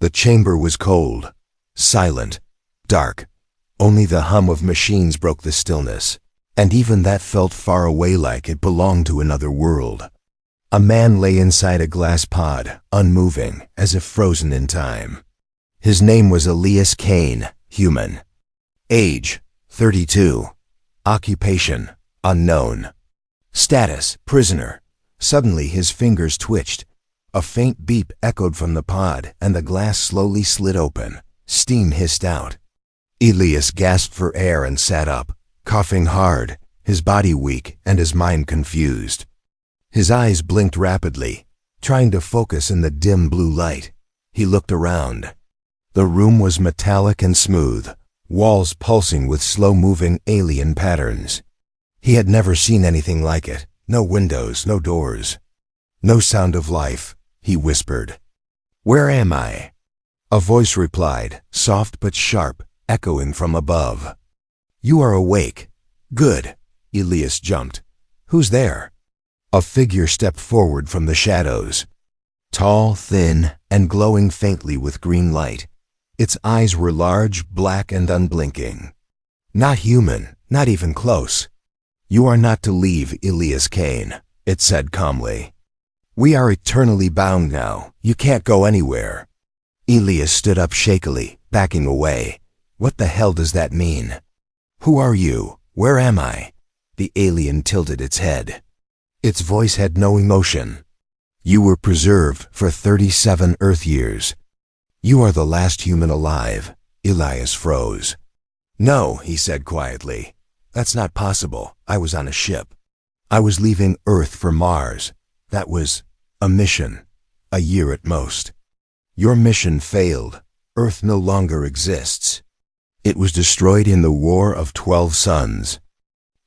The chamber was cold, silent, dark. Only the hum of machines broke the stillness, and even that felt far away, like it belonged to another world. A man lay inside a glass pod, unmoving, as if frozen in time. His name was Elias Kane, human. Age, 32. Occupation, unknown. Status, prisoner. Suddenly his fingers twitched. A faint beep echoed from the pod, and the glass slowly slid open. Steam hissed out. Elias gasped for air and sat up, coughing hard, his body weak and his mind confused. His eyes blinked rapidly, trying to focus in the dim blue light. He looked around. The room was metallic and smooth, walls pulsing with slow-moving alien patterns. He had never seen anything like it. No windows, no doors. No sound of life, he whispered. "Where am I?" A voice replied, soft but sharp, echoing from above. "You are awake. Good." Elias jumped. "Who's there?" A figure stepped forward from the shadows. Tall, thin, and glowing faintly with green light. Its eyes were large, black, and unblinking. "Not human, not even close." "You are not to leave, Elias Kane," it said calmly. "We are eternally bound now. You can't go anywhere." Elias stood up shakily, backing away. "What the hell does that mean?" "Who are you? Where am I?" The alien tilted its head. Its voice had no emotion. "You were preserved for 37 Earth years. You are the last human alive." Elias froze. "No," he said quietly. "That's not possible. I was on a ship. I was leaving Earth for Mars. That was a mission. A year at most. Your mission failed. Earth no longer exists. It was destroyed in the War of 12 Suns.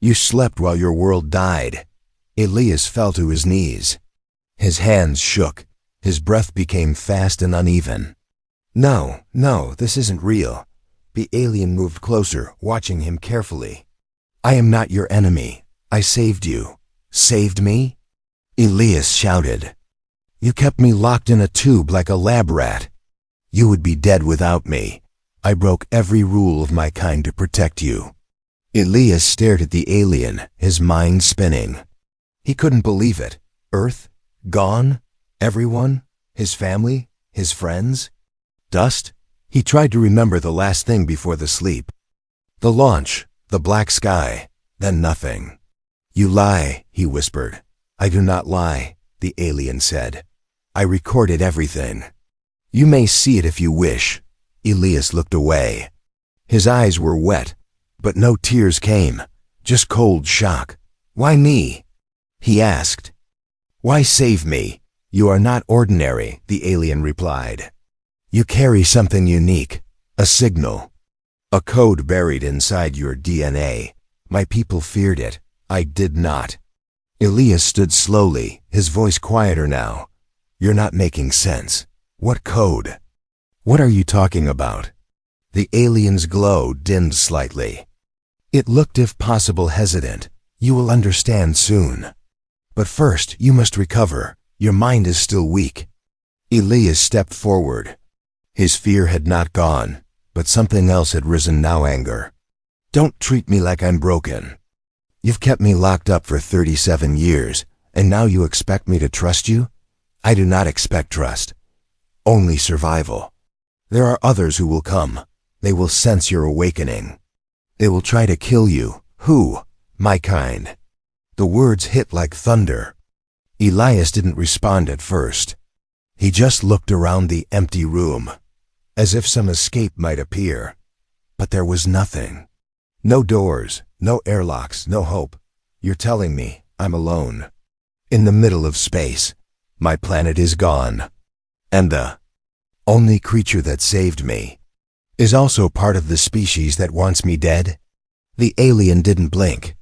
You slept while your world died." Elias fell to his knees. His hands shook. His breath became fast and uneven. No, this isn't real." The alien moved closer, watching him carefully. "I am not your enemy. I saved you." "Saved me?" Elias shouted. "You kept me locked in a tube like a lab rat. You would be dead without me. I broke every rule of my kind to protect you." Elias stared at the alien, his mind spinning. He couldn't believe it. Earth? Gone? Everyone? His family? His friends? Dust? He tried to remember the last thing before the sleep. The launch, the black sky, then nothing. "You lie," he whispered. "I do not lie," the alien said. "I recorded everything. You may see it if you wish." Elias looked away. His eyes were wet, but no tears came, just cold shock. "Why me?" he asked. "Why save me? You are not ordinary," the alien replied. "You carry something unique, a signal, a code buried inside your DNA. My people feared it. I did not." Elias stood slowly, his voice quieter now. "You're not making sense. What code? What are you talking about?" The alien's glow dimmed slightly. It looked, if possible, hesitant. "You will understand soon. But first, you must recover. Your mind is still weak." Elias stepped forward. His fear had not gone, but something else had risen now, anger. "Don't treat me like I'm broken. You've kept me locked up for 37 years, and now you expect me to trust you? I do not expect trust. Only survival. There are others who will come. They will sense your awakening. They will try to kill you. Who? My kind." The words hit like thunder. Elias didn't respond at first. He just looked around the empty room, as if some escape might appear. But there was nothing. No doors, no airlocks, no hope. "You're telling me I'm alone. In the middle of space. My planet is gone. And the only creature that saved me is also part of the species that wants me dead?" The alien didn't blink.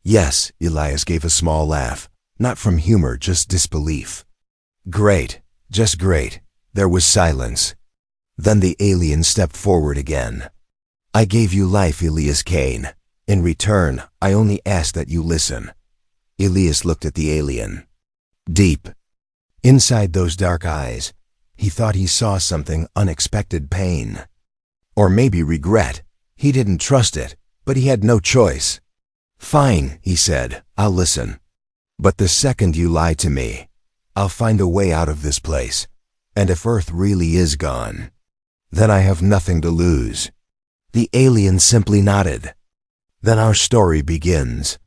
"Yes," Elias gave a small laugh. Not from humor, just disbelief. "Great, just great." There was silence. Then the alien stepped forward again. "I gave you life, Elias Kane. In return, I only ask that you listen." Elias looked at the alien. Deep. Inside those dark eyes, He thought he saw something: unexpected pain. Or maybe regret. He didn't trust it, but he had no choice. "Fine," he said, "I'll listen. But the second you lie to me, I'll find a way out of this place. And if Earth really is gone, then I have nothing to lose." The alien simply nodded. Then our story begins.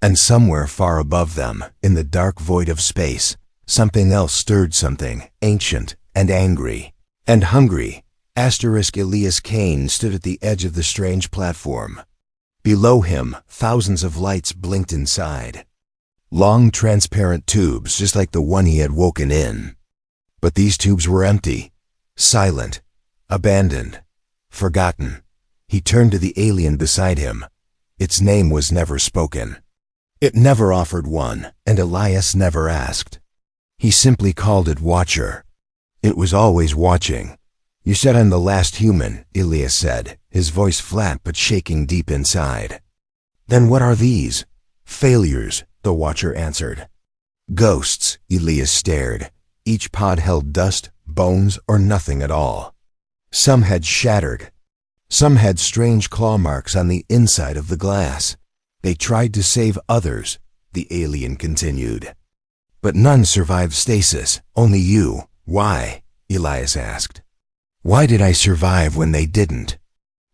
And somewhere far above them, in the dark void of space, something else stirred, something ancient and angry and hungry. Elias Kane stood at the edge of the strange platform. Below him, thousands of lights blinked inside. Long, transparent tubes, just like the one he had woken in. But these tubes were empty, silent, abandoned, forgotten. He turned to the alien beside him. Its name was never spoken. It never offered one, and Elias never asked. He simply called it Watcher. It was always watching. "You said I'm the last human," Elias said, his voice flat but shaking deep inside. "Then what are these?" "Failures," the Watcher answered. "Ghosts," Elias stared. Each pod held dust, bones, or nothing at all. Some had shattered. Some had strange claw marks on the inside of the glass. "They tried to save others," the alien continued. "But none survived stasis, only you. Why?" Elias asked. "Why did I survive when they didn't?"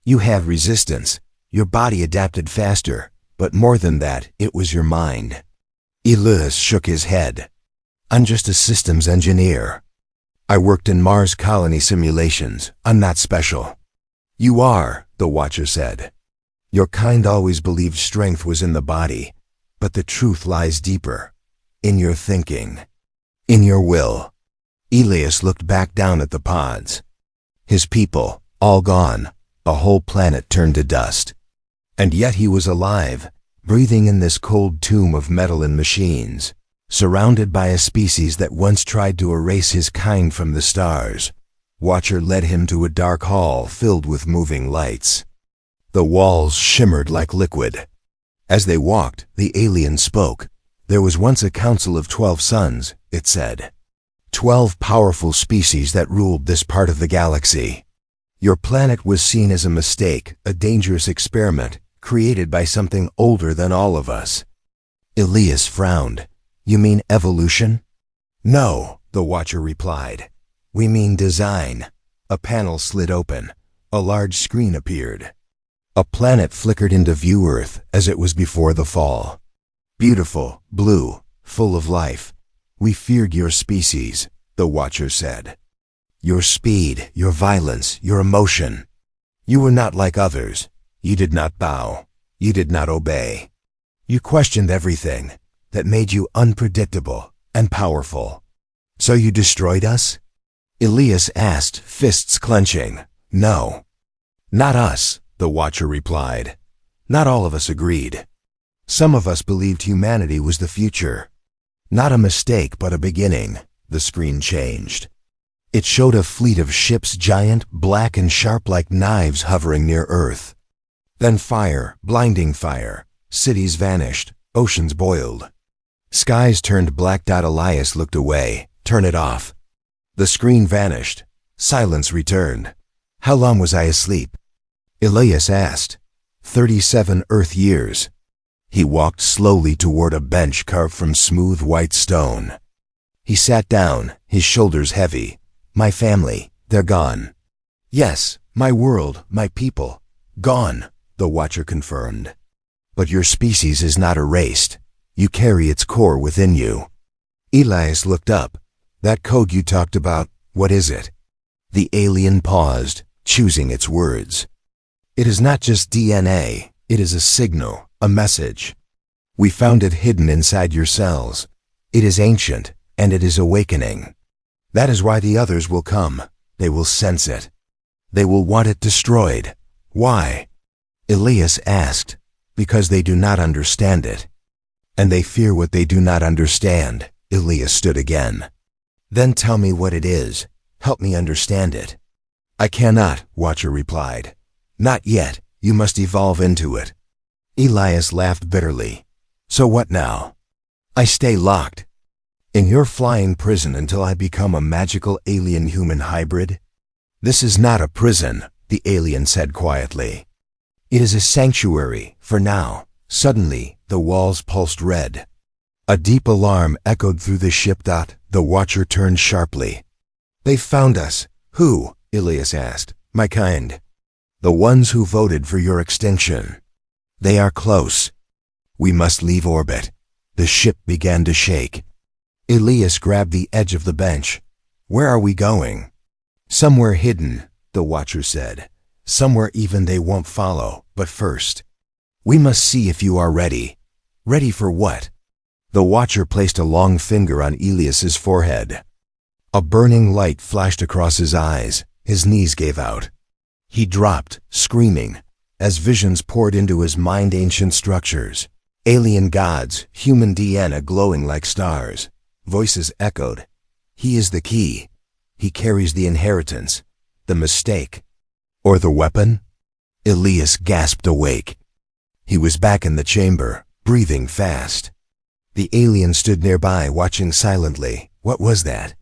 "You have resistance. Your body adapted faster. But more than that, it was your mind." Elias shook his head. "I'm just a systems engineer. I worked in Mars colony simulations. I'm not special." "You are," the Watcher said. "Your kind always believed strength was in the body, but the truth lies deeper. In your thinking. In your will." Elias looked back down at the pods. His people, all gone, a whole planet turned to dust. And yet he was alive, breathing in this cold tomb of metal and machines, surrounded by a species that once tried to erase his kind from the stars. Watcher led him to a dark hall filled with moving lights. The walls shimmered like liquid. As they walked, the alien spoke. "There was once a council of 12 suns," it said. 12 powerful species that ruled this part of the galaxy. Your planet was seen as a mistake, a dangerous experiment, created by something older than all of us. Elias frowned. "You mean evolution?" "No," the Watcher replied. "We mean design." A panel slid open. A large screen appeared. A planet flickered into view, Earth, as it was before the fall. "Beautiful, blue, full of life. We feared your species," the Watcher said. "Your speed, your violence, your emotion. You were not like others. You did not bow. You did not obey. You questioned everything. That made you unpredictable and powerful. So you destroyed us?" Elias asked, fists clenching. "No. Not us," the Watcher replied. "Not all of us agreed. Some of us believed humanity was the future. Not a mistake, but a beginning." The screen changed. It showed a fleet of ships, giant, black and sharp like knives, hovering near Earth. Then fire, blinding fire. Cities vanished. Oceans boiled. Skies turned black. Elias looked away. "Turn it off." The screen vanished. Silence returned. "How long was I asleep?" Elias asked. 37 Earth years." He walked slowly toward a bench carved from smooth white stone. He sat down, his shoulders heavy. "My family, they're gone." "Yes, my world, my people, gone," the Watcher confirmed. "But your species is not erased. You carry its core within you." Elias looked up. "That code you talked about, what is it?" The alien paused, choosing its words. "It is not just DNA, it is a signal, a message. We found it hidden inside your cells. It is ancient, and it is awakening. That is why the others will come. They will sense it. They will want it destroyed. Why?" Elias asked. "Because they do not understand it. And they fear what they do not understand." Elias stood again. "Then tell me what it is. Help me understand it." "I cannot," Watcher replied. "Not yet. You must evolve into it." Elias laughed bitterly. "So what now?" "I stay locked." In your flying prison until I become a magical alien-human hybrid? This is not a prison, the alien said quietly. It is a sanctuary, for now. Suddenly, the walls pulsed red. A deep alarm echoed through the ship. The watcher turned sharply. They found us. Who? Ilias asked. My kind. The ones who voted for your extinction. They are close. We must leave orbit. The ship began to shake. Ilias grabbed the edge of the bench. Where are we going? Somewhere hidden, the watcher said. Somewhere even they won't follow, but first. We must see if you are ready. Ready for what? The watcher placed a long finger on Ilias's forehead. A burning light flashed across his eyes. His knees gave out. He dropped, screaming, as visions poured into his mind. Ancient structures, alien gods, human DNA glowing like stars. Voices echoed. He is the key. He carries the inheritance, the mistake, or the weapon. Ilias gasped awake. He was back in the chamber, breathing fast. The alien stood nearby, watching silently. What was that?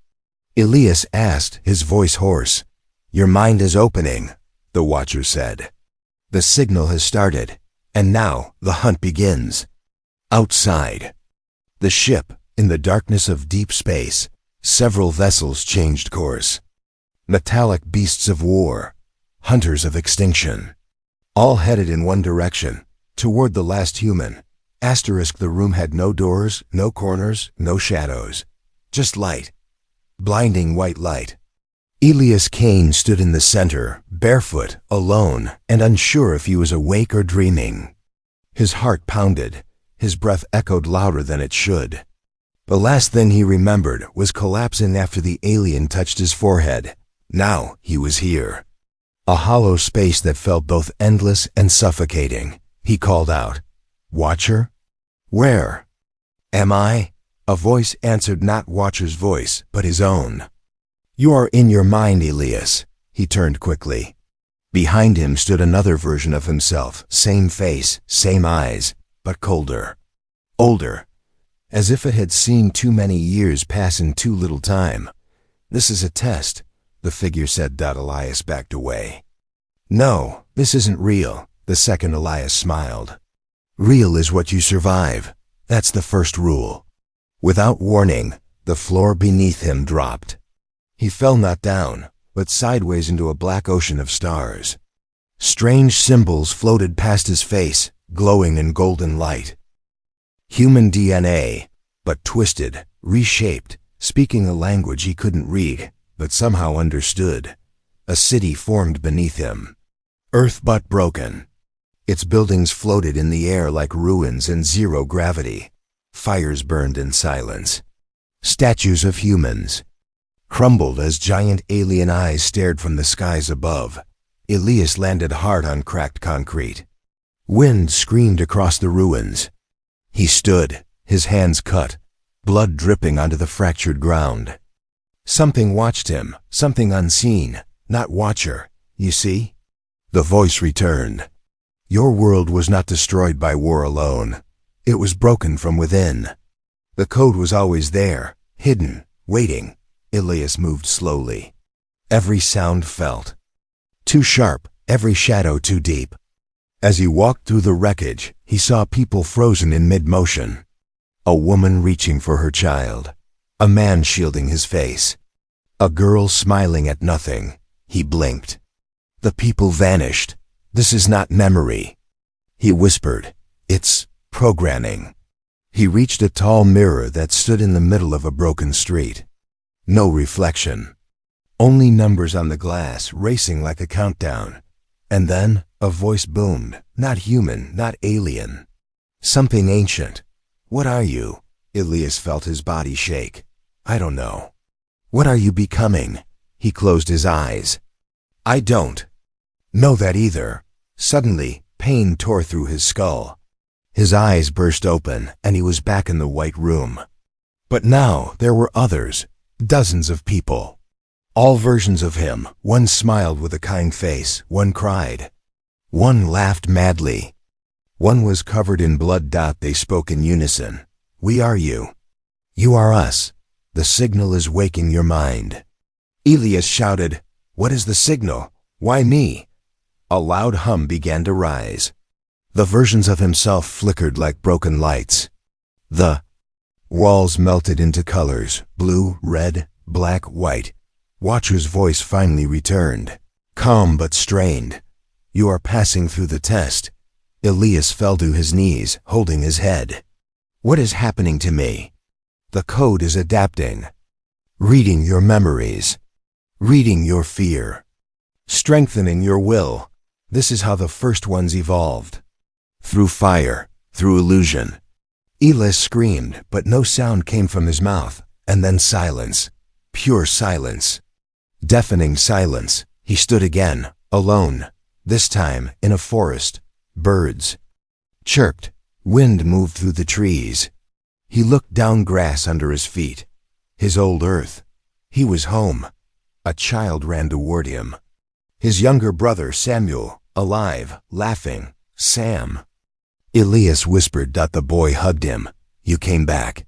Ilias asked, his voice hoarse. Your mind is opening, the watcher said. The signal has started, and now the hunt begins. Outside the ship, in the darkness of deep space, several vessels changed course. Metallic beasts of war, hunters of extinction, all headed in one direction, toward the last human. The room had no doors, no corners, no shadows. Just light. Blinding white light. Ilias Kane stood in the center, barefoot, alone, and unsure if he was awake or dreaming. His heart pounded. His breath echoed louder than it should. The last thing he remembered was collapsing after the alien touched his forehead. Now he was here. A hollow space that felt both endless and suffocating. He called out, Watcher? Where am I? A voice answered, not Watcher's voice, but his own. You are in your mind, Ilias. He turned quickly. Behind him stood another version of himself, same face, same eyes, but colder. Older. As if it had seen too many years pass in too little time. This is a test, the figure said. Elias backed away. No, this isn't real, the second Elias smiled. Real is what you survive. That's the first rule. Without warning, the floor beneath him dropped. He fell not down, but sideways into a black ocean of stars. Strange symbols floated past his face, glowing in golden light. Human DNA, but twisted, reshaped, speaking a language he couldn't read, but somehow understood. A city formed beneath him. Earth but broken. Its buildings floated in the air like ruins in zero gravity. Fires burned in silence. Statues of humans crumbled as giant alien eyes stared from the skies above. Ilias landed hard on cracked concrete. Wind screamed across the ruins. He stood, his hands cut, blood dripping onto the fractured ground. Something watched him, something unseen, not Watcher, you see? The voice returned. Your world was not destroyed by war alone. It was broken from within. The code was always there, hidden, waiting. Ilias moved slowly. Every sound felt too sharp, every shadow too deep. As he walked through the wreckage, he saw people frozen in mid-motion. A woman reaching for her child. A man shielding his face. A girl smiling at nothing. He blinked. The people vanished. This is not memory. He whispered, it's programming. He reached a tall mirror that stood in the middle of a broken street. No reflection. Only numbers on the glass, racing like a countdown. And then, a voice boomed, not human, not alien. Something ancient. What are you? Ilias felt his body shake. I don't know. What are you becoming? He closed his eyes. I don't know that either. Suddenly, pain tore through his skull. His eyes burst open, and he was back in the white room. But now there were others, dozens of people. All versions of him. One smiled with a kind face, one cried. One laughed madly. One was covered in blood. They spoke in unison. We are you. You are us. The signal is waking your mind. Elias shouted, "What is the signal? Why me?" A loud hum began to rise. The versions of himself flickered like broken lights. The walls melted into colors, blue, red, black, white. Watcher's voice finally returned, calm but strained. "You are passing through the test." Elias fell to his knees, holding his head. "What is happening to me?" "The code is adapting. Reading your memories. Reading your fear. Strengthening your will. This is how the first ones evolved. Through fire, through illusion." Elias screamed, but no sound came from his mouth, and then silence. Pure silence. Deafening silence. He stood again, alone, this time in a forest. Birds chirped. Wind moved through the trees. He looked down, grass under his feet. His old earth. He was home. A child ran toward him. His younger brother, Samuel, alive, laughing. "Sam." Elias whispered. The boy hugged him. "You came back."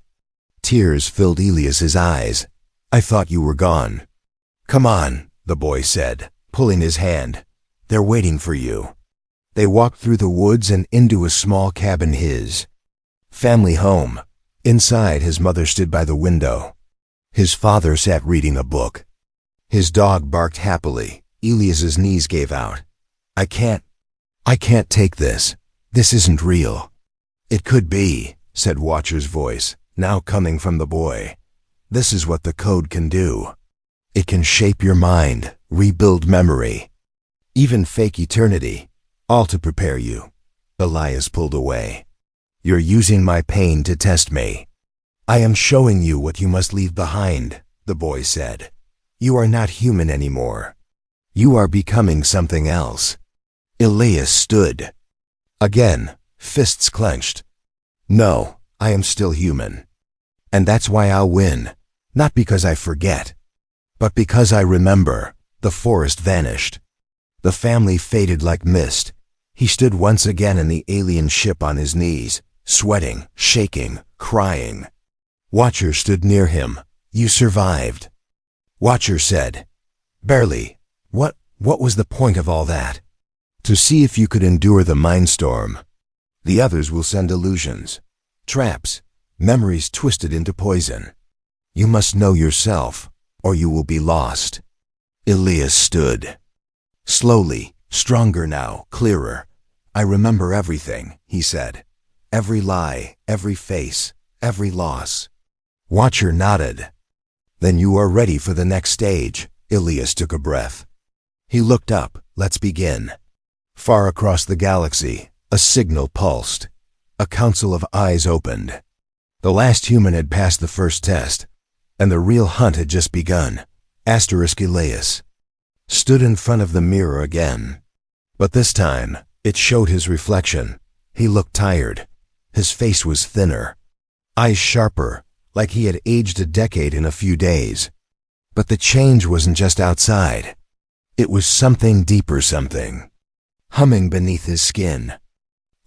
Tears filled Elias's eyes. "I thought you were gone." "Come on," the boy said, pulling his hand. "They're waiting for you." They walked through the woods and into a small cabin, his family home. Inside, his mother stood by the window. His father sat reading a book. His dog barked happily. Elias's knees gave out. I can't take this. This isn't real." "It could be," said Watcher's voice, now coming from the boy. "This is what the code can do. It can shape your mind, rebuild memory, even fake eternity, all to prepare you." Elias pulled away. "You're using my pain to test me." "I am showing you what you must leave behind," the boy said. "You are not human anymore. You are becoming something else." Elias stood. Again, fists clenched. "No, I am still human. And that's why I'll win. Not because I forget, but because I remember." The forest vanished. The family faded like mist. He stood once again in the alien ship on his knees, sweating, shaking, crying. Watcher stood near him. "You survived." Watcher said, "Barely. What was the point of all that?" "To see if you could endure the mindstorm. The others will send illusions, traps, memories twisted into poison. You must know yourself, or you will be lost." Elias stood. Slowly, stronger now, clearer. "I remember everything," he said. "Every lie, every face, every loss." Watcher nodded. "Then you are ready for the next stage." Elias took a breath. He looked up. "Let's begin." Far across the galaxy, a signal pulsed. A council of eyes opened. The last human had passed the first test, and the real hunt had just begun. Elias stood in front of the mirror again. But this time, it showed his reflection. He looked tired. His face was thinner, eyes sharper, like he had aged a decade in a few days. But the change wasn't just outside. It was something deeper, something humming beneath his skin.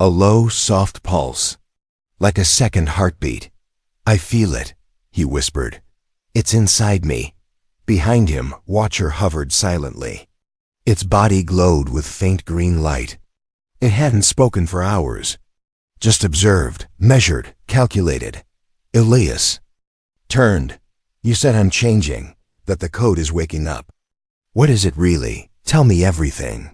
A low, soft pulse, like a second heartbeat. "I feel it," he whispered. "It's inside me." Behind him, Watcher hovered silently. Its body glowed with faint green light. It hadn't spoken for hours, just observed, measured, calculated. Elias turned. "You said I'm changing, that the code is waking up. What is it really? Tell me everything."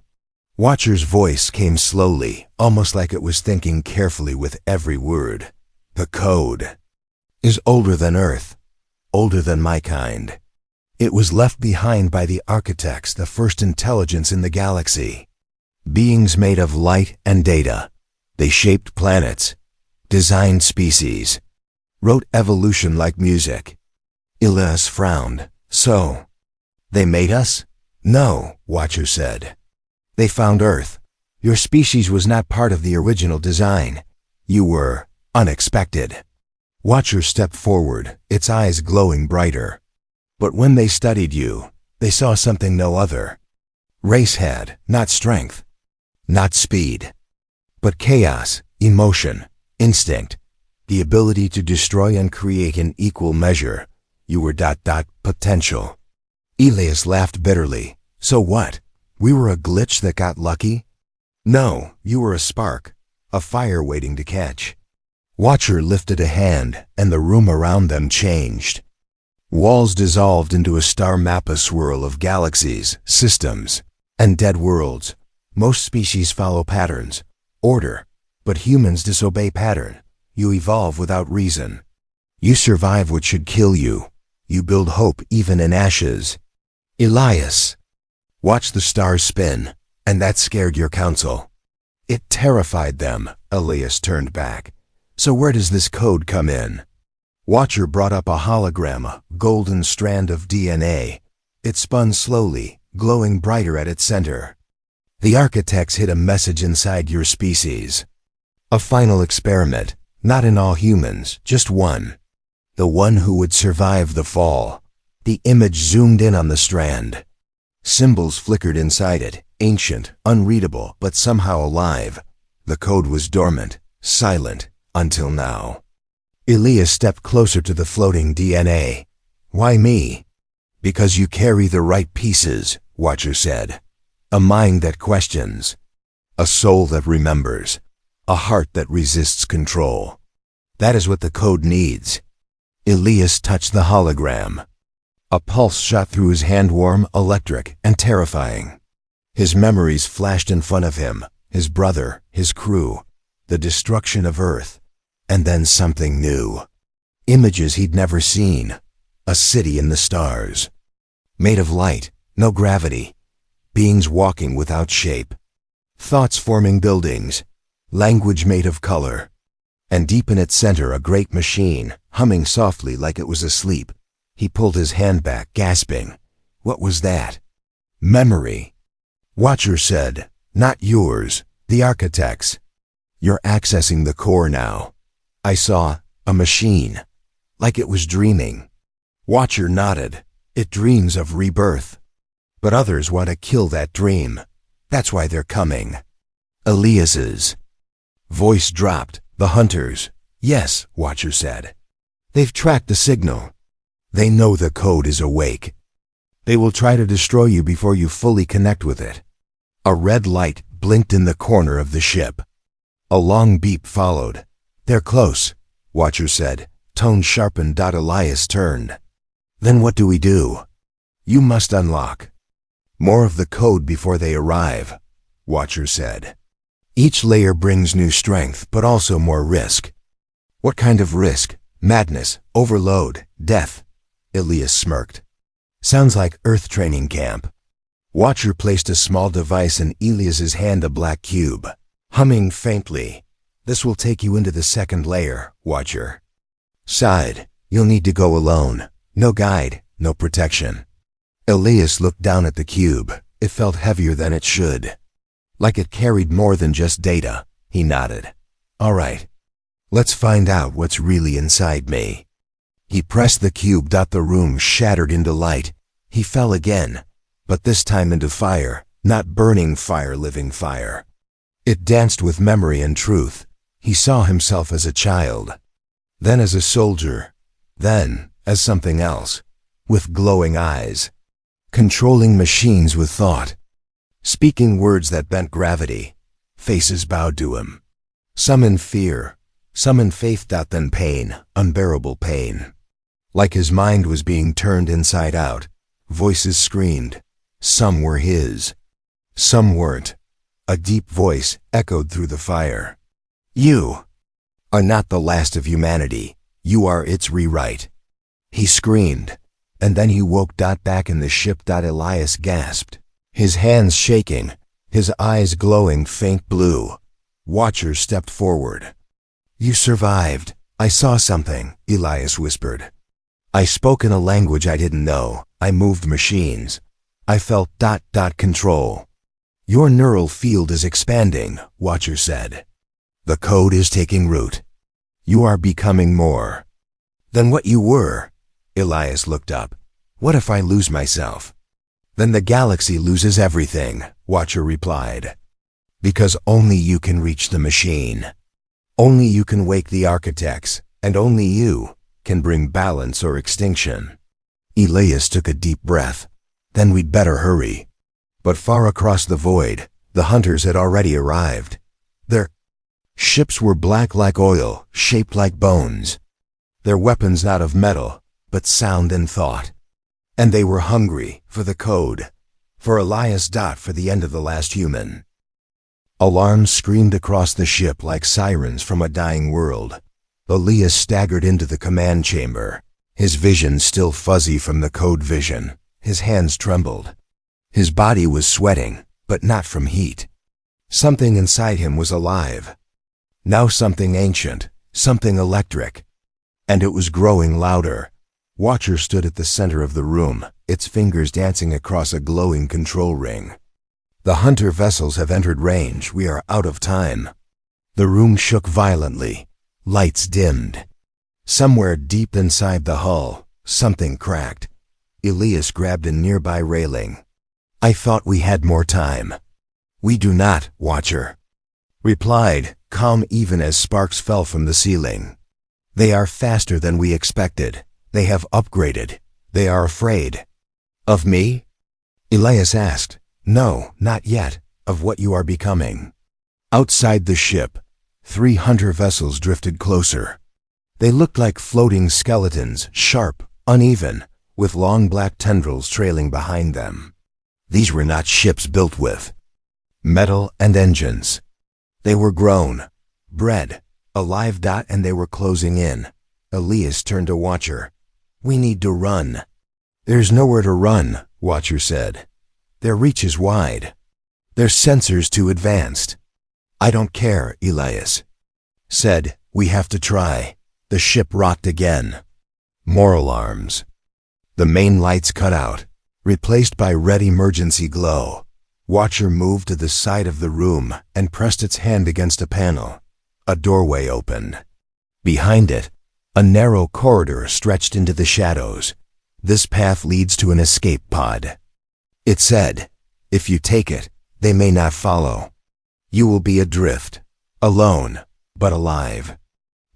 Watcher's voice came slowly, almost like it was thinking carefully with every word. "The code is older than Earth, older than my kind. It was left behind by the architects, the first intelligence in the galaxy. Beings made of light and data. They shaped planets, designed species, wrote evolution like music." Elias frowned. "So, they made us?" "No," Watcher said. "They found Earth. Your species was not part of the original design. You were unexpected." Watcher stepped forward, its eyes glowing brighter. "But when they studied you, they saw something no other race had, not strength, not speed, but chaos, emotion, instinct, the ability to destroy and create in equal measure. You were potential. Elias laughed bitterly. So what? We were a glitch that got lucky? No, you were a spark, a fire waiting to catch. Watcher lifted a hand, and the room around them changed. Walls dissolved into a star mappa swirl of galaxies, systems, and dead worlds. Most species follow patterns, order, but humans disobey pattern. You evolve without reason. You survive what should kill you. You build hope even in ashes. Elias. Watch the stars spin, and that scared your council. It terrified them. Elias turned back. So where does this code come in? Watcher brought up a hologram, a golden strand of DNA. It spun slowly, glowing brighter at its center. The architects hid a message inside your species. A final experiment, not in all humans, just one. The one who would survive the fall. The image zoomed in on the strand. Symbols flickered inside it, ancient, unreadable, but somehow alive. The code was dormant, silent, until now. Elias stepped closer to the floating DNA. Why me? Because you carry the right pieces, Watcher said. A mind that questions. A soul that remembers. A heart that resists control. That is what the code needs. Elias touched the hologram. A pulse shot through his hand, warm, electric, and terrifying. His memories flashed in front of him, his brother, his crew, the destruction of Earth. And then something new. Images he'd never seen. A city in the stars. Made of light, no gravity. Beings walking without shape. Thoughts forming buildings. Language made of color. And deep in its center a great machine, humming softly like it was asleep. He pulled his hand back, gasping. What was that? Memory. Watcher said, not yours, the architect's. You're accessing the core now. I saw a machine, like it was dreaming. Watcher nodded. It dreams of rebirth. But others want to kill that dream. That's why they're coming. Elias's voice dropped. The hunters. Yes, Watcher said. They've tracked the signal. They know the code is awake. They will try to destroy you before you fully connect with it. A red light blinked in the corner of the ship. A long beep followed. They're close, Watcher said. Tone sharpened. Elias turned. Then what do we do? You must unlock more of the code before they arrive, Watcher said. Each layer brings new strength, but also more risk. What kind of risk? Madness, overload, death. Elias smirked. Sounds like Earth training camp. Watcher placed a small device in Elias's hand, a black cube, humming faintly. This will take you into the second layer, Watcher. Sighed. You'll need to go alone. No guide, no protection. Elias looked down at the cube. It felt heavier than it should. Like it carried more than just data. He nodded. All right. Let's find out what's really inside me. He pressed the cube. The room shattered into light. He fell again, but this time into fire, not burning fire, living fire. It danced with memory and truth. He saw himself as a child, then as a soldier, then as something else, with glowing eyes, controlling machines with thought, speaking words that bent gravity. Faces bowed to him, some in fear, some in faith. Then pain, unbearable pain. Like his mind was being turned inside out. Voices screamed. Some were his, some weren't. A deep voice echoed through the fire. You are not the last of humanity. You are its rewrite. He screamed, and then he woke. Back in the ship. Elias gasped, his hands shaking, his eyes glowing faint blue. Watcher stepped forward. You survived. I saw something, Elias whispered. I spoke in a language I didn't know. I moved machines. I felt control. Your neural field is expanding, Watcher said. The code is taking root. You are becoming more than what you were. Elias looked up. What if I lose myself? Then the galaxy loses everything, Watcher replied. Because only you can reach the machine. Only you can wake the architects, and only you can bring balance or extinction. Elias took a deep breath. Then we'd better hurry. But far across the void, the hunters had already arrived. Their ships were black like oil, shaped like bones. Their weapons not of metal, but sound and thought. And they were hungry for the code, for Elias. For the end of the last human. Alarms screamed across the ship like sirens from a dying world. Elias staggered into the command chamber, his vision still fuzzy from the code vision. His hands trembled. His body was sweating, but not from heat. Something inside him was alive. Now something ancient, something electric. And it was growing louder. Watcher stood at the center of the room, its fingers dancing across a glowing control ring. The hunter vessels have entered range. We are out of time. The room shook violently. Lights dimmed. Somewhere deep inside the hull, something cracked. Elias grabbed a nearby railing. I thought we had more time. We do not, Watcher replied, calm even as sparks fell from the ceiling. They are faster than we expected. They have upgraded. They are afraid. Of me? Elias asked. No, not yet. Of what you are becoming. Outside the ship, 3 hunter vessels drifted closer. They looked like floating skeletons, sharp, uneven, with long black tendrils trailing behind them. These were not ships built with metal and engines. They were grown, bred, alive. And they were closing in. Elias turned to Watcher. We need to run. There's nowhere to run, Watcher said. Their reach is wide. Their sensors too advanced. I don't care, Elias said. We have to try. The ship rocked again. More alarms. The main lights cut out, replaced by red emergency glow. Watcher moved to the side of the room and pressed its hand against a panel. A doorway opened. Behind it, a narrow corridor stretched into the shadows. This path leads to an escape pod. It said, if you take it, they may not follow. You will be adrift, alone, but alive.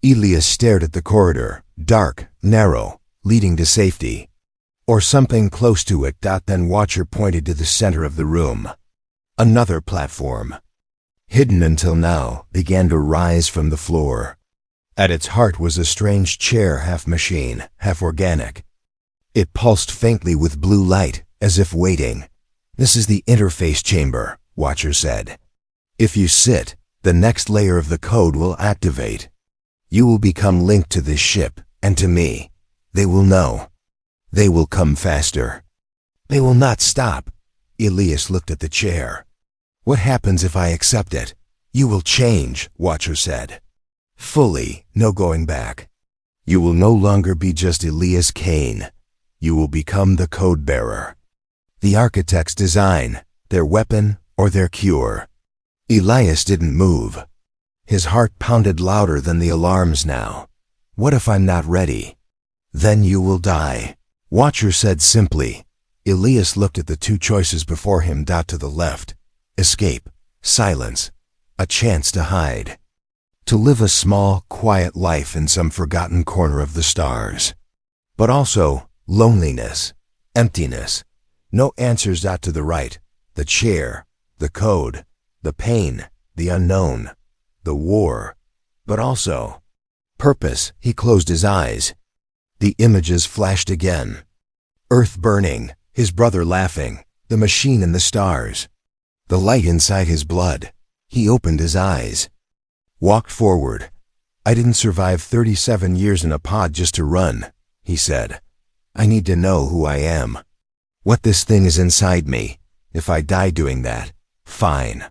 Elias stared at the corridor, dark, narrow, leading to safety. Or something close to it. Then Watcher pointed to the center of the room. Another platform, hidden until now, began to rise from the floor. At its heart was a strange chair, half machine, half organic. It pulsed faintly with blue light, as if waiting. This is the interface chamber, Watcher said. If you sit, the next layer of the code will activate. You will become linked to this ship, and to me. They will know. They will come faster. They will not stop. Elias looked at the chair. What happens if I accept it? You will change, Watcher said. Fully, no going back. You will no longer be just Elias Kane. You will become the code bearer. The architect's design, their weapon, or their cure. Elias didn't move. His heart pounded louder than the alarms now. What if I'm not ready? Then you will die, Watcher said simply. Elias looked at the 2 choices before him. To the left, escape, silence, a chance to hide. To live a small, quiet life in some forgotten corner of the stars. But also, loneliness, emptiness, no answers. To the right, the chair, the code, the pain, the unknown, the war, but also purpose. He closed his eyes. The images flashed again. Earth burning, his brother laughing, the machine and the stars. The light inside his blood. He opened his eyes. Walked forward. I didn't survive 37 years in a pod just to run, he said. I need to know who I am. What this thing is inside me. If I die doing that, fine.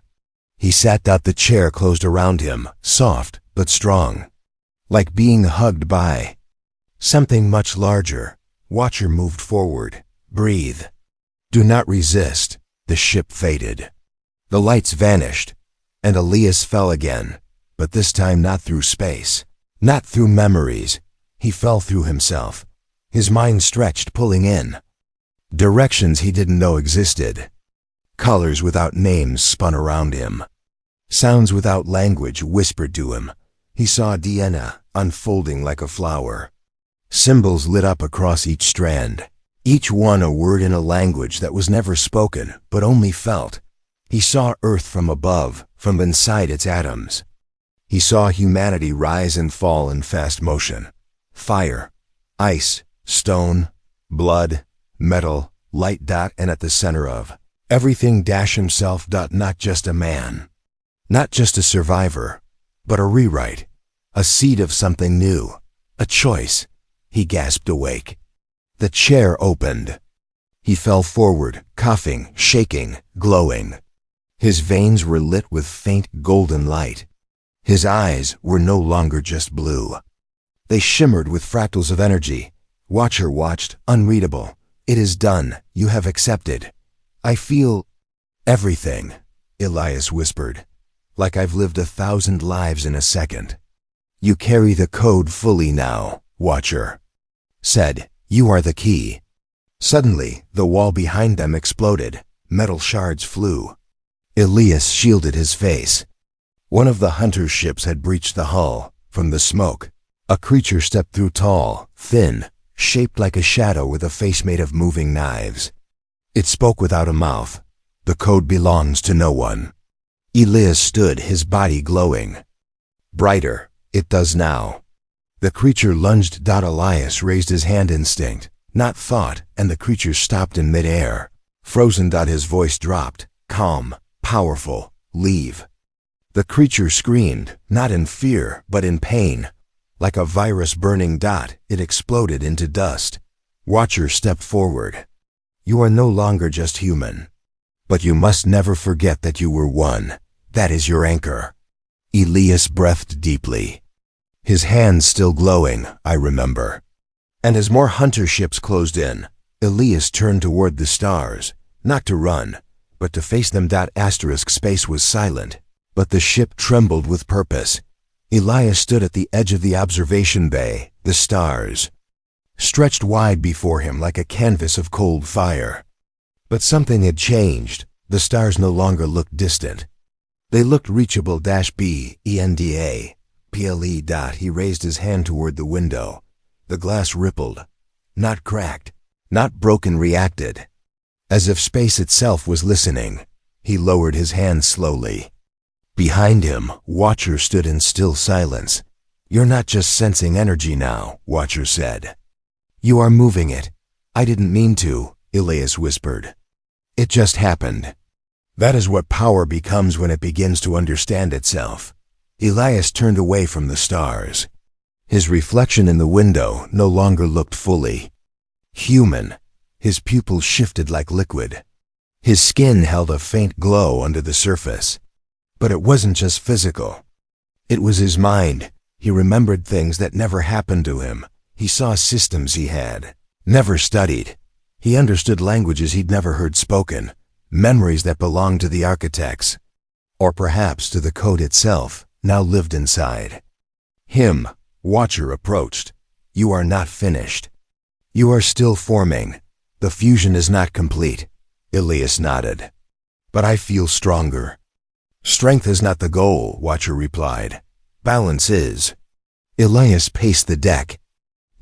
He sat down. The chair closed around him, soft but strong. Like being hugged by something much larger. Watcher moved forward. Breathe. Do not resist. The ship faded. The lights vanished, and Elias fell again, but this time not through space, not through memories. He fell through himself. His mind stretched, pulling in directions he didn't know existed. Colors without names spun around him. Sounds without language whispered to him. He saw DNA unfolding like a flower. Symbols lit up across each strand. each one a word in a language that was never spoken but only felt. He saw Earth from above, from inside its atoms. He saw humanity rise and fall in fast motion. Fire, ice, stone, blood, metal, light. And at the center of everything himself. Not just a man, not just a survivor, but a rewrite, a seed of something new, a choice. He gasped awake. The chair opened. He fell forward, coughing, shaking, glowing. His veins were lit with faint golden light. His eyes were no longer just blue. They shimmered with fractals of energy. Watcher watched, unreadable. It is done. You have accepted. I feel everything, Elias whispered, like I've lived 1,000 lives in a second. You carry the code fully now, Watcher said. You are the key. Suddenly, the wall behind them exploded. Metal shards flew. Elias shielded his face. One of the hunter ships had breached the hull. From the smoke, a creature stepped through, tall, thin, shaped like a shadow with a face made of moving knives. It spoke without a mouth. The code belongs to no one. Elias stood, his body glowing. Brighter. It does now. The creature lunged. Elias raised his hand. Instinct, not thought, and the creature stopped in midair. Frozen. His voice dropped. Calm, powerful. Leave. The creature screamed, not in fear, but in pain. Like a virus burning. It exploded into dust. Watcher stepped forward. You are no longer just human. But you must never forget that you were one. That is your anchor. Elias breathed deeply. His hands still glowing, I remember. And as more hunter ships closed in, Elias turned toward the stars, not to run, but to face them. Space was silent, but the ship trembled with purpose. Elias stood at the edge of the observation bay, the stars stretched wide before him like a canvas of cold fire. But something had changed. The stars no longer looked distant. They looked reachable. Benda, ple. He raised his hand toward the window. The glass rippled, not cracked, not broken, reacted. As if space itself was listening, he lowered his hand slowly. Behind him, Watcher stood in still silence. You're not just sensing energy now, Watcher said. You are moving it. I didn't mean to, Elias whispered. It just happened. That is what power becomes when it begins to understand itself. Elias turned away from the stars. His reflection in the window no longer looked fully human. His pupils shifted like liquid. His skin held a faint glow under the surface. But it wasn't just physical. It was his mind. He remembered things that never happened to him. He saw systems he had never studied. He understood languages he'd never heard spoken, memories that belonged to the architects, or perhaps to the code itself, now lived inside him. Watcher approached. You are not finished. You are still forming. The fusion is not complete. Elias nodded. But I feel stronger. Strength is not the goal, Watcher replied. Balance is. Elias paced the deck.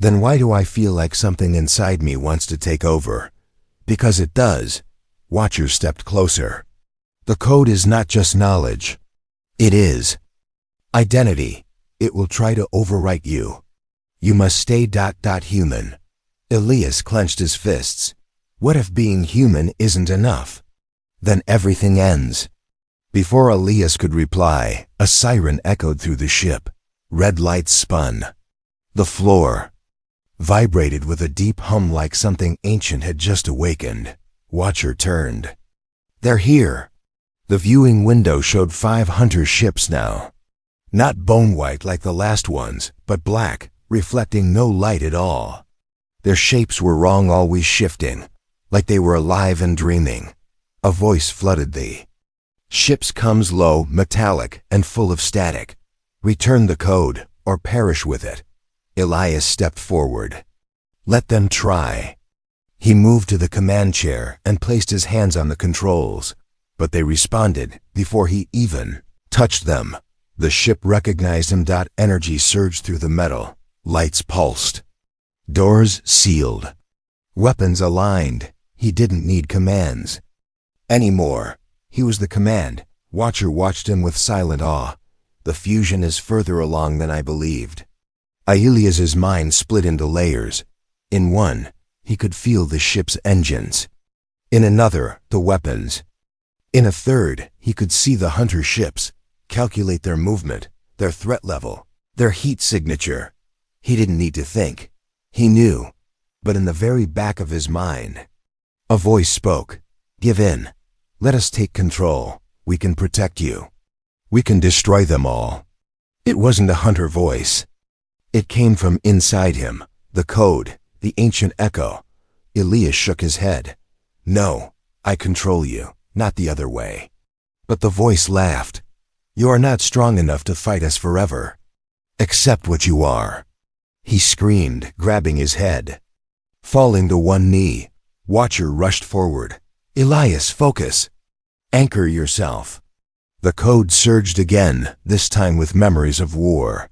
Then why do I feel like something inside me wants to take over? Because it does. Watcher stepped closer. The code is not just knowledge. It is identity. It will try to overwrite you. You must stay human. Elias clenched his fists. What if being human isn't enough? Then everything ends. Before Elias could reply, a siren echoed through the ship. Red lights spun. The floor vibrated with a deep hum like something ancient had just awakened. Watcher turned. They're here. The viewing window showed 5 hunter ships now. Not bone white like the last ones, but black, reflecting no light at all. Their shapes were wrong, always shifting, like they were alive and dreaming. A voice flooded the ships. Comes low, metallic, and full of static. Return the code, or perish with it. Elias stepped forward. Let them try. He moved to the command chair and placed his hands on the controls, but they responded before he even touched them. The ship recognized him. Energy surged through the metal. Lights pulsed. Doors sealed. Weapons aligned. He didn't need commands anymore. He was the command. Watcher watched him with silent awe. The fusion is further along than I believed. Elias's mind split into layers. In one, he could feel the ship's engines. In another, the weapons. In a third, he could see the hunter ships, calculate their movement, their threat level, their heat signature. He didn't need to think. He knew. But in the very back of his mind, a voice spoke. Give in. Let us take control. We can protect you. We can destroy them all. It wasn't a hunter voice. It came from inside him, the code, the ancient echo. Elias shook his head. No, I control you, not the other way. But the voice laughed. You are not strong enough to fight us forever. Accept what you are. He screamed, grabbing his head. Falling to one knee, Watcher rushed forward. Elias, focus. Anchor yourself. The code surged again, this time with memories of war.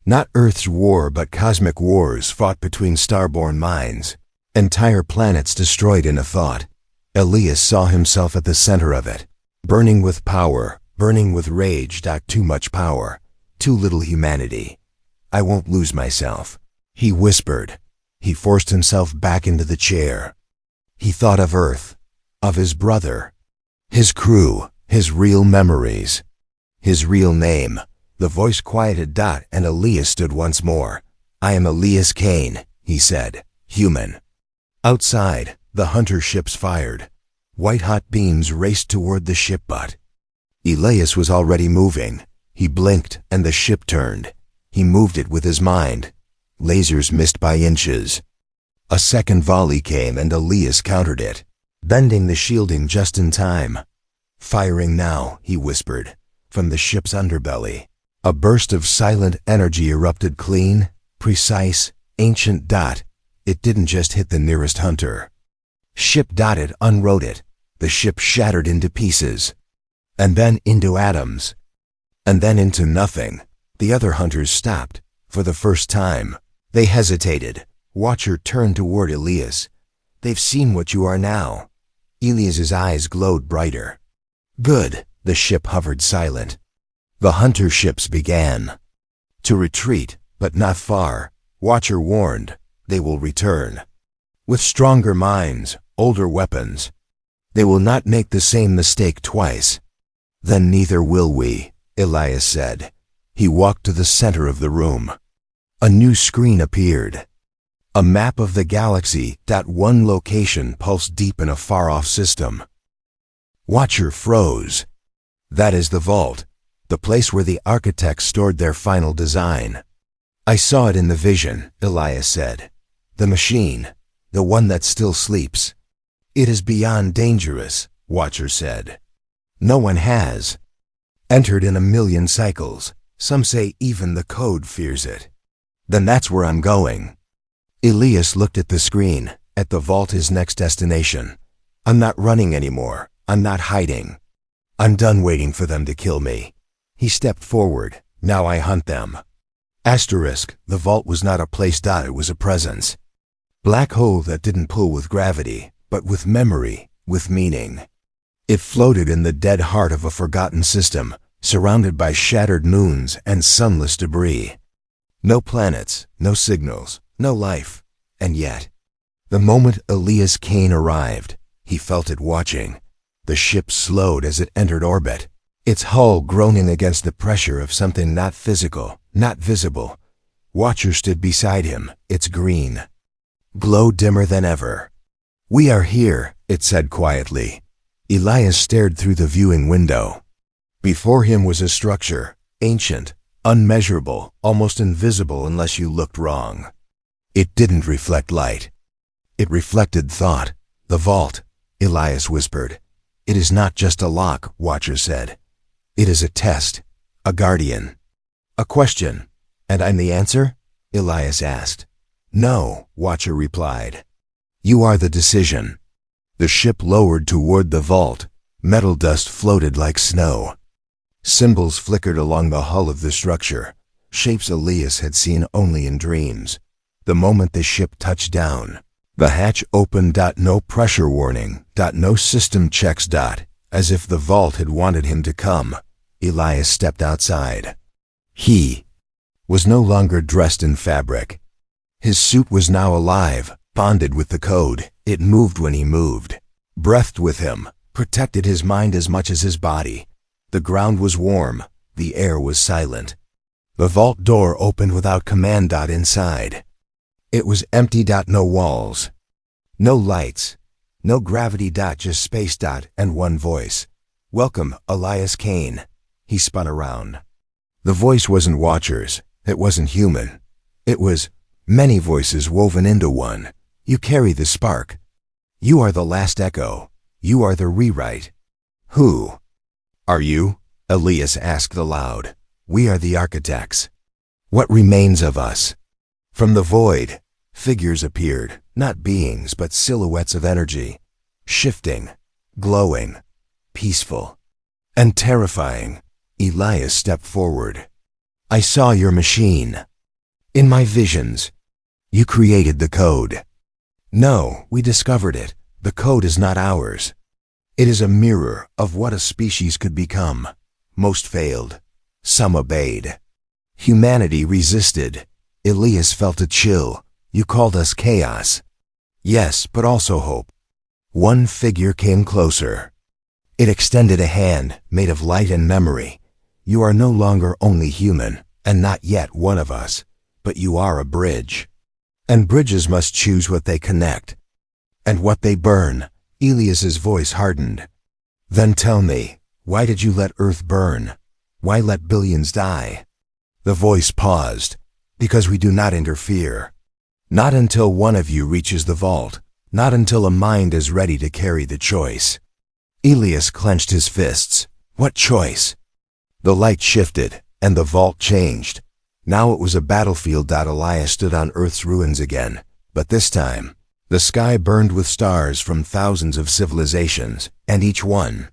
Not Earth's war, but cosmic wars fought between starborn minds. Entire planets destroyed in a thought. Elias saw himself at the center of it. Burning with power, burning with rage. Too much power, too little humanity. I won't lose myself, he whispered. He forced himself back into the chair. He thought of Earth, of his brother, his crew, his real memories, his real name. The voice quieted. And Elias stood once more. I am Elias Kane, he said, human. Outside, the hunter ships fired. White-hot beams raced toward the ship butt. Elias was already moving. He blinked, and the ship turned. He moved it with his mind. Lasers missed by inches. A second volley came, and Elias countered it, bending the shielding just in time. Firing now, he whispered, from the ship's underbelly. A burst of silent energy erupted, clean, precise, ancient. It didn't just hit the nearest hunter. Ship it unwrote it. The ship shattered into pieces. And then into atoms. And then into nothing. The other hunters stopped. For the first time, they hesitated. Watcher turned toward Elias. They've seen what you are now. Elias's eyes glowed brighter. Good. The ship hovered silent. The hunter ships began to retreat, but not far. Watcher warned. They will return. With stronger minds, older weapons. They will not make the same mistake twice. Then neither will we, Elias said. He walked to the center of the room. A new screen appeared. A map of the galaxy. One location pulsed deep in a far-off system. Watcher froze. That is the vault, the place where the architects stored their final design. I saw it in the vision, Elias said. The machine, the one that still sleeps. It is beyond dangerous, Watcher said. No one has entered in 1,000,000 cycles. Some say even the code fears it. Then that's where I'm going. Elias looked at the screen, at the vault, his next destination. I'm not running anymore. I'm not hiding. I'm done waiting for them to kill me. He stepped forward. Now I hunt them. Asterisk, the vault was not a place. It was a presence. Black hole that didn't pull with gravity, but with memory, with meaning. It floated in the dead heart of a forgotten system, surrounded by shattered moons and sunless debris. No planets, no signals, no life. And yet, the moment Elias Kane arrived, he felt it watching. The ship slowed as it entered orbit, its hull groaning against the pressure of something not physical, not visible. Watcher stood beside him, its green glow dimmer than ever. We are here, it said quietly. Elias stared through the viewing window. Before him was a structure, ancient, unmeasurable, almost invisible unless you looked wrong. It didn't reflect light. It reflected thought. The vault, Elias whispered. It is not just a lock, Watcher said. It is a test, a guardian, a question. And I'm the answer? Elias asked. No, Watcher replied. You are the decision. The ship lowered toward the vault. Metal dust floated like snow. Symbols flickered along the hull of the structure, shapes Elias had seen only in dreams. The moment the ship touched down, The hatch opened. No pressure warning. No system checks. As if the vault had wanted him to come, Elias stepped outside. He was no longer dressed in fabric. His suit was now alive, bonded with the code. It moved when he moved, breathed with him, protected his mind as much as his body. The ground was warm. The air was silent. The vault door opened without command. Inside, it was empty. No walls, no lights, no gravity. Just space. And one voice. "Welcome, Elias Kane." He spun around. The voice wasn't Watcher's. It wasn't human. It was many voices woven into one. "You carry the spark. You are the last echo. You are the rewrite." "Who are you?" Elias asked aloud. "We are the architects. What remains of us?" From the void, figures appeared, not beings but silhouettes of energy, shifting, glowing, peaceful, and terrifying. Elias stepped forward. "I saw your machine. In my visions. You created the code." "No, we discovered it. The code is not ours. It is a mirror of what a species could become. Most failed. Some obeyed. Humanity resisted." Elias felt a chill. "You called us chaos." "Yes, but also hope." One figure came closer. It extended a hand, made of light and memory. "You are no longer only human, and not yet one of us, but you are a bridge. And bridges must choose what they connect, and what they burn." Elias's voice hardened. "Then tell me, why did you let Earth burn? Why let billions die?" The voice paused. "Because we do not interfere. Not until one of you reaches the vault. Not until a mind is ready to carry the choice." Elias clenched his fists. "What choice?" The light shifted, and the vault changed. Now it was a battlefield. Elias stood on Earth's ruins again, but this time, the sky burned with stars from thousands of civilizations, and each one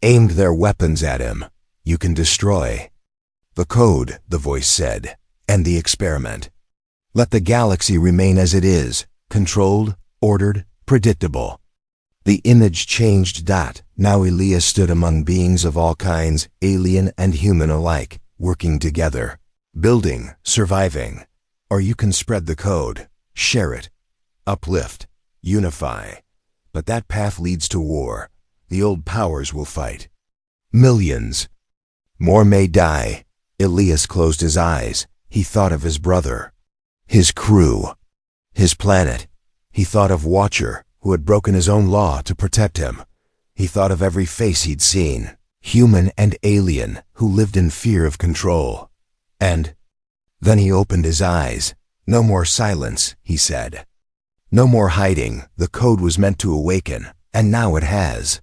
aimed their weapons at him. "You can destroy the code," the voice said, "and the experiment. Let the galaxy remain as it is, controlled, ordered, predictable." The image changed. Now Elias stood among beings of all kinds, alien and human alike, working together, building, surviving. Or you can spread the code, share it, uplift, unify. But that path leads to war. The old powers will fight. Millions. More may die. Elias closed his eyes. He thought of his brother, his crew, his planet. He thought of Watcher, who had broken his own law to protect him. He thought of every face he'd seen, human and alien, who lived in fear of control. And then he opened his eyes. "No more silence," he said. "No more hiding. The code was meant to awaken, and now it has."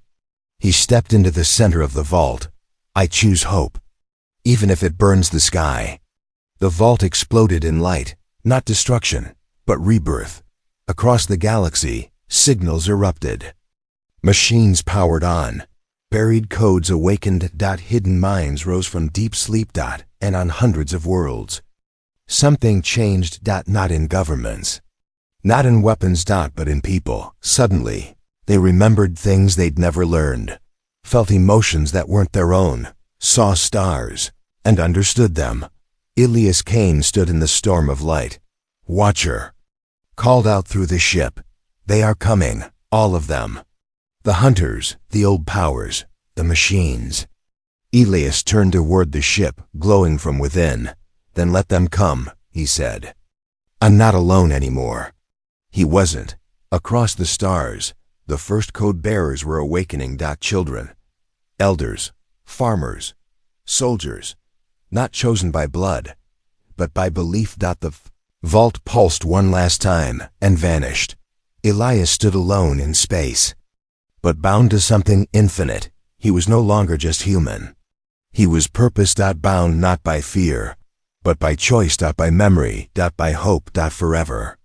He stepped into the center of the vault. "I choose hope, even if it burns the sky." The vault exploded in light, not destruction, but rebirth. Across the galaxy, signals erupted. Machines powered on. Buried codes awakened. Hidden minds rose from deep sleep. And on hundreds of worlds. Something changed. Not in governments, not in weapons. But in people. Suddenly, they remembered things they'd never learned, felt emotions that weren't their own, saw stars, and understood them. Elias Kane stood in the storm of light. Watcher called out through the ship. "They are coming, all of them. The hunters, the old powers, the machines." Elias turned toward the ship, glowing from within. "Then let them come," he said. "I'm not alone anymore." He wasn't. Across the stars, the first code bearers were awakening. Children, elders, farmers, soldiers, not chosen by blood, but by belief. The vault pulsed one last time and vanished. Elias stood alone in space, but bound to something infinite. He was no longer just human. He was purpose. Bound not by fear, but by choice. By memory. By hope. Forever.